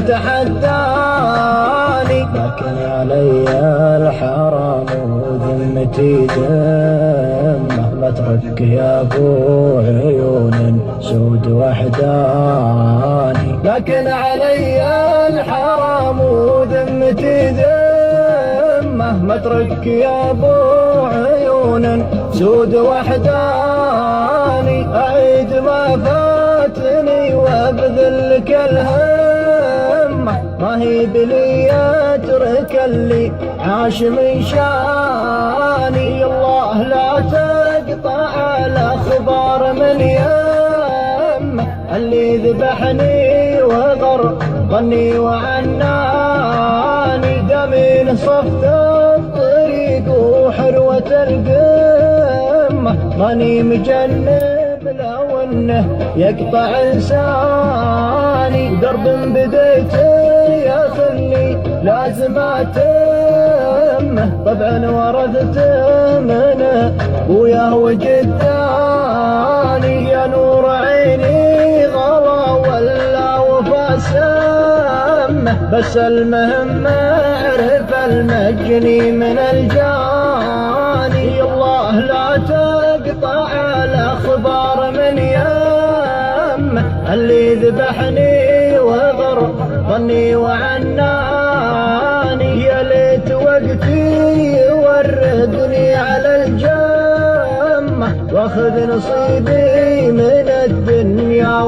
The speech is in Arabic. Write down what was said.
تحداني لكن علي الحرام وذمتي ذمه، بترك يا ابو عيون سود وحداني. لكن علي الحرام وذمتي ذمه، بترك يا ابو عيون سود وحداني. اعيد ما فاتني وابذلك الهمه، ما هي بلي اترك اللي عاش من شاني. الله لا تقطع الاخبار من يمه، اللي ذبحني وغرقني وعناني. دمي صفت الطريق وحروة القمة، ماني مجنب لو انه يقطع لساني. درب بديته يا خلي لازم اتمه، طبعا ورثته منه وياه وجداني. يا نور عيني غلا ولا وفا سمه، بس المهم اعرف المجني من الجاني. الله لا تقطع الاخبار من يمه، اللي ذبحني وغرقني وعناني. يا ليت وقتي يوردني على الجمه، واخذ نصيبي من الدنيا